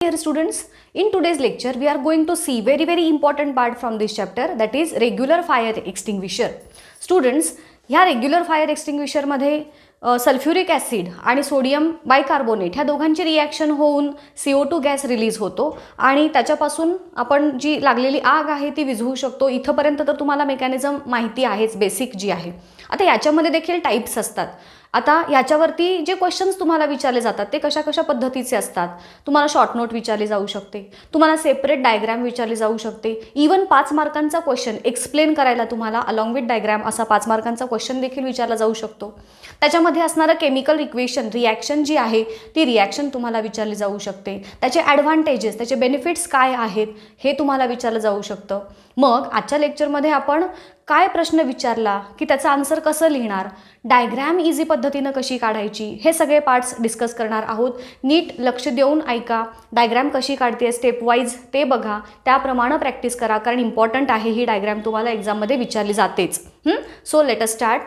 Dear students, in today's lecture we are going to see very important part from this chapter, that is regular fire extinguisher. Students, ह्या regular fire extinguisher मध्ये sulphuric acid आणि sodium bicarbonate ह्या दोघांची reaction होऊन CO2 gas release होतो आणि त्याच्यापासून आपण जी लागलेली आग आहे ती विझवू शकतो. इथपर्यंत तर तुम्हाला मेकॅनिझम माहिती आहेच, बेसिक जी आहे. आता याच्यामध्ये देखील टाइप्स असतात. आता याच्यावरती जे क्वेश्चन्स तुम्हाला विचारले जातात ते कशा पद्धतीचे असतात. तुम्हाला शॉर्ट नोट विचारली जाऊ शकते, तुम्हाला सेपरेट डायग्राम विचारली जाऊ शकते, इवन 5 मार्कांचा क्वेश्चन एक्सप्लेन करायला तुम्हाला अलॉंग विथ डायग्राम असा 5 मार्कांचा क्वेश्चन देखील विचारला जाऊ शकतो. त्याच्यामध्ये असणारं केमिकल इक्वेशन रिॲक्शन जी आहे ती रिॲक्शन तुम्हाला विचारली जाऊ शकते. त्याचे ॲडव्हान्टेजेस, त्याचे बेनिफिट्स काय आहेत हे तुम्हाला विचारलं जाऊ शकतं. मग आजच्या लेक्चरमध्ये आपण काय प्रश्न विचारला की त्याचं आन्सर कसं लिहिणार, डायग्राम इझी पद्धतीनं कशी काढायची, हे सगळे पार्ट्स डिस्कस करणार आहोत. नीट लक्ष देऊन ऐका. डायग्राम कशी काढते स्टेप वाईज ते बघा, त्याप्रमाणे प्रॅक्टिस करा, कारण इम्पॉर्टंट आहे ही डायग्राम, तुम्हाला एक्झाममध्ये विचारली जातेच. So let us start.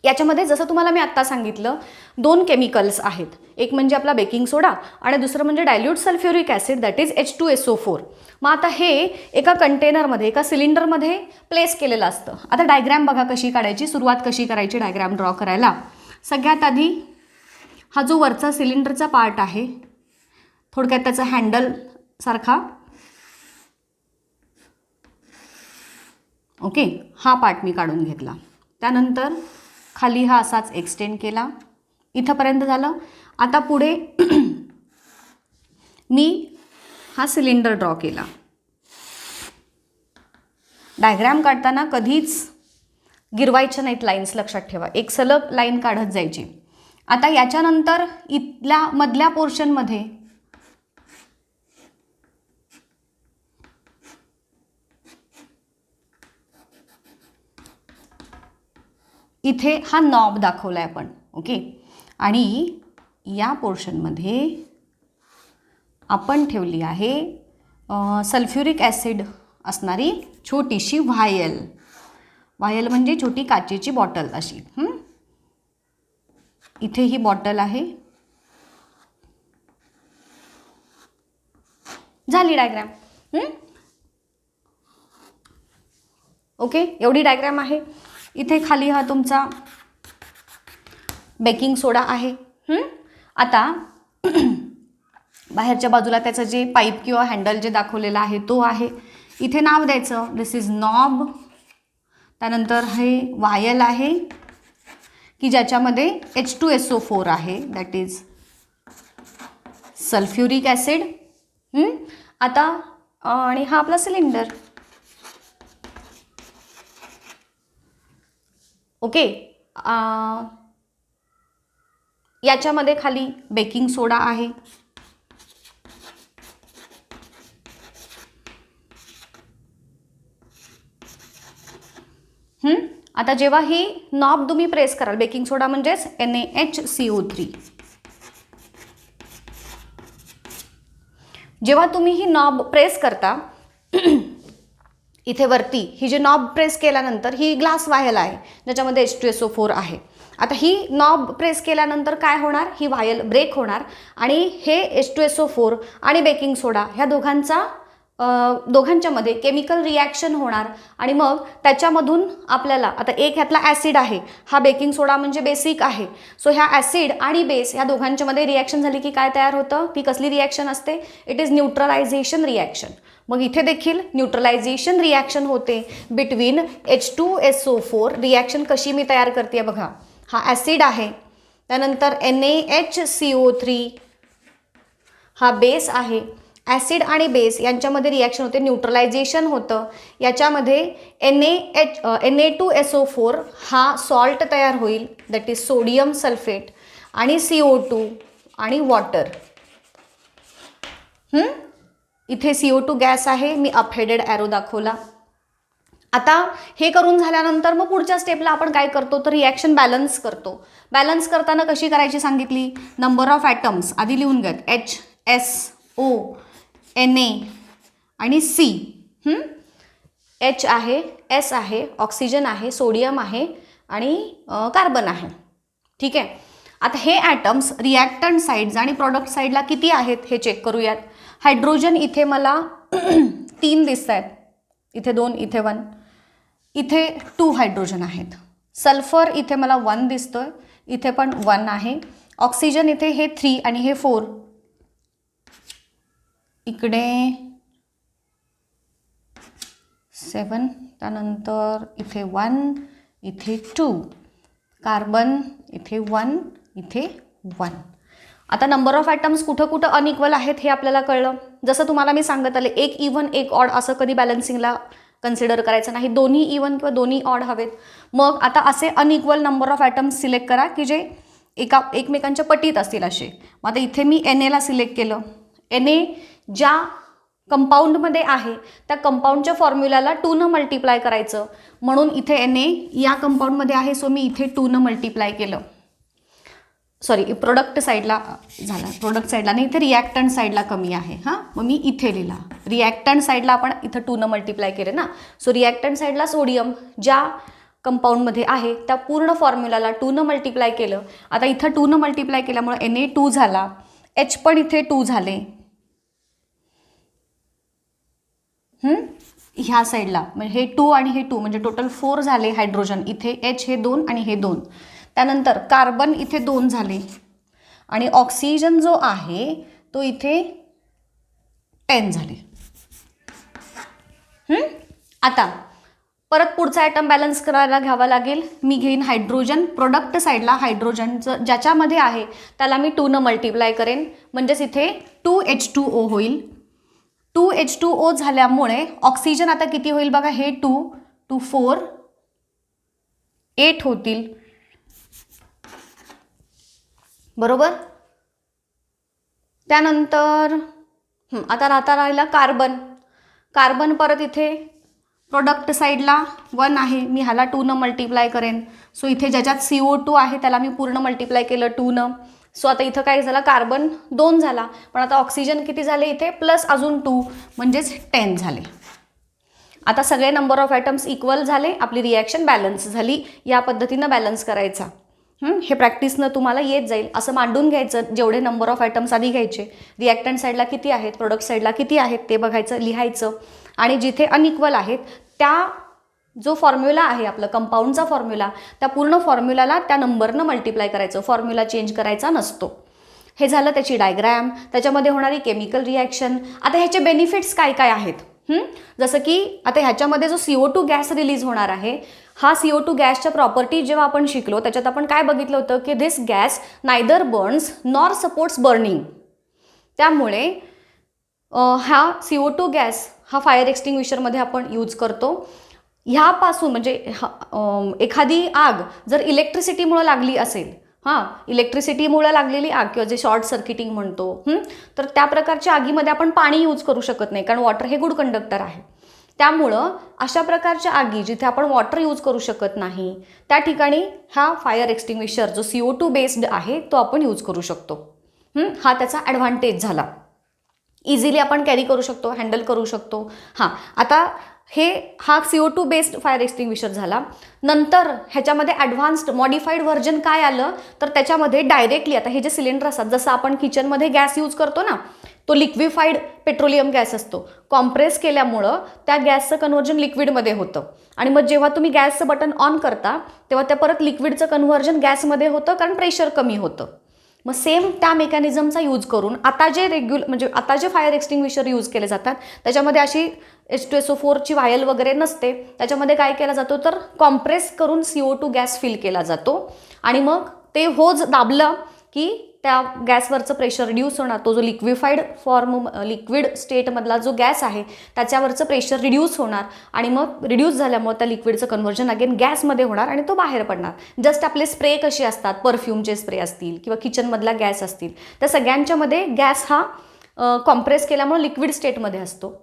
याच्यामध्ये जसं तुम्हाला मी आत्ता सांगितलं 2 केमिकल्स आहेत. एक म्हणजे आपला बेकिंग सोडा आणि दुसरं म्हणजे dilute sulphuric acid, that is H2SO4. मग आता हे एका कंटेनरमध्ये, एका सिलेंडरमध्ये प्लेस केलेलं असतं. आता डायग्राम बघा कशी काढायची, सुरुवात कशी करायची डायग्राम ड्रॉ करायला. सगळ्यात आधी हा जो वरचा सिलेंडरचा पार्ट आहे, थोडक्यात त्याचा हँडल सारखा, ओके, हा पार्ट मी काढून घेतला. त्यानंतर खाली हा असाच एक्सटेंड केला, इथंपर्यंत झालं. आता पुढे मी हा सिलेंडर ड्रॉ केला. डायग्राम काढताना कधीच गिरवायच्या नाहीत लाईन्स, लक्षात ठेवा, एक सलग लाईन काढत जायची. आता याच्यानंतर इथल्या मधल्या पोर्शनमध्ये इथे हा नॉब दाखवलाय आपण, ओके, आणि या पोर्शनमध्ये आपण ठेवली आहे सल्फ्युरिक ॲसिड असणारी छोटीशी व्हायल. व्हायल म्हणजे छोटी काचेची बॉटल अशी. इथे ही बॉटल आहे. झाली डायग्राम. ओके, एवढी डायग्राम आहे. इथे खाली हा तुमचा बेकिंग सोडा आहे. आता बाहेरच्या बाजूला त्याचं जे पाईप किंवा हँडल जे दाखवलेलं आहे तो आहे. इथे नाव द्यायचं, दिस इज नॉब. त्यानंतर हे वायल आहे की ज्याच्यामध्ये H2SO4 आहे, दॅट इज सल्फ्युरिक ॲसिड. आता आणि हा आपला सिलेंडर, ओके. याच्यामध्ये खाली बेकिंग सोडा आहे. आता जेव्हा ही नॉब तुम्ही प्रेस कराल, बेकिंग सोडा म्हणजेच NaHCO3, जेव्हा तुम्ही ही नॉब प्रेस करता इथे वरती, ही जी नॉब प्रेस केल्यानंतर ही ग्लास वायल आहे ज्याच्यामध्ये H2SO4 आहे. आता ही नॉब प्रेस केल्यानंतर काय होणार, ही वायल ब्रेक होणार आणि हे H2SO4 आणि बेकिंग सोडा ह्या दोघांच्यामध्ये केमिकल रिॲक्शन होणार आणि मग त्याच्यामधून आपल्याला, आता एक ह्यातला ॲसिड आहे, हा बेकिंग सोडा म्हणजे बेसिक आहे. सो ह्या ॲसिड आणि बेस ह्या दोघांच्यामध्ये रिॲक्शन झाली की काय तयार होतं, ती कसली रिॲक्शन असते, इट इज न्यूट्रलायझेशन रिॲक्शन. मग इथे देखील न्यूट्रलायझेशन रिॲक्शन होते बिटवीन H2SO4. रिॲक्शन कशी मी तयार करते बघा, हा ॲसिड आहे, त्यानंतर NaHCO3 हा बेस आहे. ॲसिड आणि बेस यांच्यामध्ये रिॲक्शन होते, न्यूट्रलायझेशन होतं. याच्यामध्ये Na2SO4 हा सॉल्ट तयार होईल, दॅट इज सोडियम सल्फेट, आणि CO2 आणि वॉटर. इथे CO2 गॅस आहे, मी अपहेडेड ॲरो दाखवला. आता हे करून झाल्यानंतर मग पुढच्या स्टेपला आपण काय करतो तर रिॲक्शन बॅलन्स करतो. बॅलन्स करताना कशी करायची सांगितली, नंबर ऑफ ॲटम्स आधी लिहून घ्या, HSO, Na आणि C. H आहे, S आहे, ऑक्सिजन आहे, सोडियम आहे आणि कार्बन आहे. ठीक आहे. आता हे ॲटम्स रिॲक्टंट साईड्स आणि प्रॉडक्ट साईडला किती आहेत हे चेक करूयात. हायड्रोजन इथे मला 3 दिसत आहेत, इथे 2, इथे 1, इथे 2 हायड्रोजन आहेत. सल्फर इथे मला 1 दिसतोय, इथे पण 1 आहे. ऑक्सिजन इथे हे 3 आणि हे 4, इकडे 7, त्यानंतर इथे 1, इथे 2. कार्बन इथे 1, इथे 1. आता नंबर ऑफ ॲटम्स कुठं कुठं अनइक्वल आहेत हे आपल्याला कळलं. जसं तुम्हाला मी सांगत आले, एक इव्हन एक ऑड असं कधी बॅलन्सिंगला कन्सिडर करायचं नाही, दोन्ही इव्हन किंवा दोन्ही ऑड हवेत. मग आता असे unequal number of atoms select करा की जे एकमेकांच्या पटीत असतील असे. मग आता इथे मी Na सिलेक्ट केलं. Na ज्या कंपाऊंडमध्ये आहे त्या कंपाऊंडच्या फॉर्म्युलाला 2 मल्टिप्लाय करायचं, म्हणून इथे Na या कंपाऊंडमध्ये आहे, सो मी इथे 2 मल्टिप्लाय केलं. सॉरी, प्रोडक्ट साईडला झाला, प्रोडक्ट साईडला नाही, इथे रिॲक्टंट साईडला कमी आहे. हां, मग मी इथे लिहिला रिॲक्टंट साईडला आपण इथं 2 मल्टिप्लाय केले ना, सो रिॲक्टंट साईडला सोडियम ज्या कंपाऊंडमध्ये आहे त्या पूर्ण फॉर्म्युलाला 2 मल्टिप्लाय केलं. आता इथं 2 मल्टिप्लाय केल्यामुळे Na 2 झाला, H पण इथे 2 झाले. ह्या साईडला म्हणजे हे 2 आणि हे 2 म्हणजे टोटल 4 झाले हायड्रोजन. इथे H हे 2 आणि हे 2. त्यानंतर कार्बन इथे 2 झाले आणि ऑक्सिजन जो आहे तो इथे 10 झाले. आता परत पुढचा ॲटम बॅलन्स करायला घ्यावा लागेल. मी घेईन हायड्रोजन. प्रोडक्ट साईडला हायड्रोजनचं ज्याच्यामध्ये आहे त्याला मी 2 मल्टिप्लाय करेन, म्हणजेच इथे 2H2O होईल. 2H2O झाल्यामुळे ऑक्सिजन आता किती होईल बघा, हे 2, 2, 4, 8 होतील. बरोबर. त्यानंतर आता राहिला कार्बन. कार्बन परत इथे प्रोडक्ट साईडला 1 आहे, मी ह्याला 2 मल्टिप्लाय करेन. सो इथे ज्याच्यात CO2 आहे त्याला मी पूर्ण मल्टिप्लाय केलं 2. सो आता इथं काय झालं, कार्बन 2 झाला, पण आता ऑक्सिजन किती झाले इथे प्लस अजून 2 म्हणजेच 10 झाले. आता सगळे नंबर ऑफ ॲटम्स इक्वल झाले, आपली रिॲक्शन बॅलन्स झाली. या पद्धतीनं बॅलन्स करायचा. हे प्रॅक्टिसनं तुम्हाला येत जाईल. असं मांडून घ्यायचं, जेवढे नंबर ऑफ ॲटम्स आधी घ्यायचे, रिॲक्टंट साईडला किती आहेत, प्रोडक्ट साईडला किती आहेत ते बघायचं, लिहायचं, आणि जिथे अनइक्वल आहेत त्या जो फॉर्म्युला आहे आपलं कंपाऊंडचा फॉर्म्युला, त्या पूर्ण फॉर्म्युलाला त्या नंबरनं मल्टिप्लाय करायचं, फॉर्म्युला चेंज करायचा नसतो. हे झालं त्याची डायग्रॅम, त्याच्यामध्ये होणारी केमिकल रिॲक्शन. आता ह्याचे बेनिफिट्स काय काय आहेत, जसं की आता ह्याच्यामध्ये जो CO2 गॅस रिलीज होणार आहे, हा CO2 गॅसच्या प्रॉपर्टी जेव्हा आपण शिकलो त्याच्यात आपण काय बघितलं होतं की this gas neither burns nor supports burning. त्यामुळे हा CO2 गॅस हा फायर एक्सटिंग्विशरमध्ये आपण यूज करतो. ह्यापासून म्हणजे एखादी आग जर इलेक्ट्रिसिटीमुळे लागली असेल, इलेक्ट्रिसिटीमुळे लागलेली आग किंवा जे शॉर्ट सर्किटिंग म्हणतो, तर त्या प्रकारच्या आगीमध्ये आपण पाणी यूज करू शकत नाही, कारण वॉटर हे गुड कंडक्टर आहे. त्यामुळं अशा प्रकारच्या आगी जिथे आपण वॉटर यूज करू शकत नाही त्या ठिकाणी हा फायर एक्सटिंग्विशर जो CO2 बेस्ड आहे तो आपण यूज करू शकतो. हा त्याचा ॲडव्हान्टेज झाला. इझिली आपण कॅरी करू शकतो, हँडल करू शकतो. आता हा CO2 बेस्ड फायर एक्सटिंग्विशर झाला. नंतर ह्याच्यामध्ये ॲडव्हान्स्ड मॉडिफाईड व्हर्जन काय आलं, तर त्याच्यामध्ये डायरेक्टली आता हे जे सिलेंडर असतात, जसं आपण किचनमध्ये गॅस यूज करतो ना, तो लिक्विफाईड पेट्रोलियम गॅस असतो. कॉम्प्रेस केल्यामुळं त्या गॅसचं कन्व्हर्जन लिक्विडमध्ये होतं, आणि मग जेव्हा तुम्ही गॅसचं बटन ऑन करता तेव्हा त्या परत लिक्विडचं कन्व्हर्जन गॅसमध्ये होतं, कारण प्रेशर कमी होतं. मग सेम त्या मेकॅनिझमचा यूज करून आता जे फायर एक्सटिंग्विशर यूज केले जातात त्याच्यामध्ये अशी H2SO4ची व्हायल वगैरे नसते. त्याच्यामध्ये काय केला जातो तर कॉम्प्रेस करून CO2 गॅस फिल केला जातो, आणि मग ते होज दाबलं की त्या गॅसवरचं प्रेशर रिड्यूस होणार. तो जो लिक्विड स्टेटमधला जो गॅस आहे त्याच्यावरचं प्रेशर रिड्यूस होणार, आणि मग रिड्यूस झाल्यामुळे त्या लिक्विडचं कन्व्हर्जन अगेन गॅसमध्ये होणार आणि तो बाहेर पडणार. जस्ट आपले स्प्रे कसे असतात, परफ्यूमचे स्प्रे असतील किंवा किचनमधला गॅस असतील, त्या सगळ्यांच्यामध्ये गॅस हा कॉम्प्रेस केल्यामुळे लिक्विड स्टेटमध्ये असतो.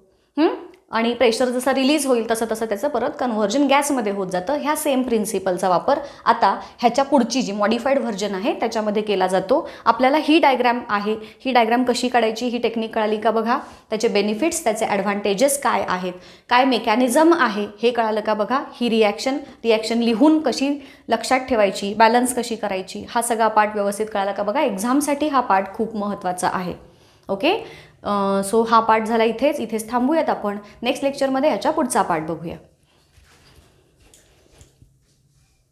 आणि प्रेशर जसं रिलीज होईल तसं तसं त्याचं परत कन्व्हर्जन गॅसमध्ये होत जातं. ह्या सेम प्रिन्सिपलचा वापर आता ह्याच्या पुढची जी मॉडिफाईड व्हर्जन आहे त्याच्यामध्ये केला जातो. आपल्याला ही डायग्रॅम आहे, ही डायग्रॅम कशी काढायची ही टेक्निक कळाली का बघा. त्याचे बेनिफिट्स, त्याचे ॲडव्हान्टेजेस काय आहेत, काय मेकॅनिझम आहे हे कळालं का बघा. ही रिॲक्शन लिहून कशी लक्षात ठेवायची, बॅलन्स कशी करायची, हा सगळा पार्ट व्यवस्थित कळाला का बघा. एक्झामसाठी हा पार्ट खूप महत्त्वाचा आहे. ओके, सो हा पार्ट झाला इथेच थांबूयात आपण. नेक्स्ट लेक्चरमध्ये ह्याच्या पुढचा पार्ट बघूया.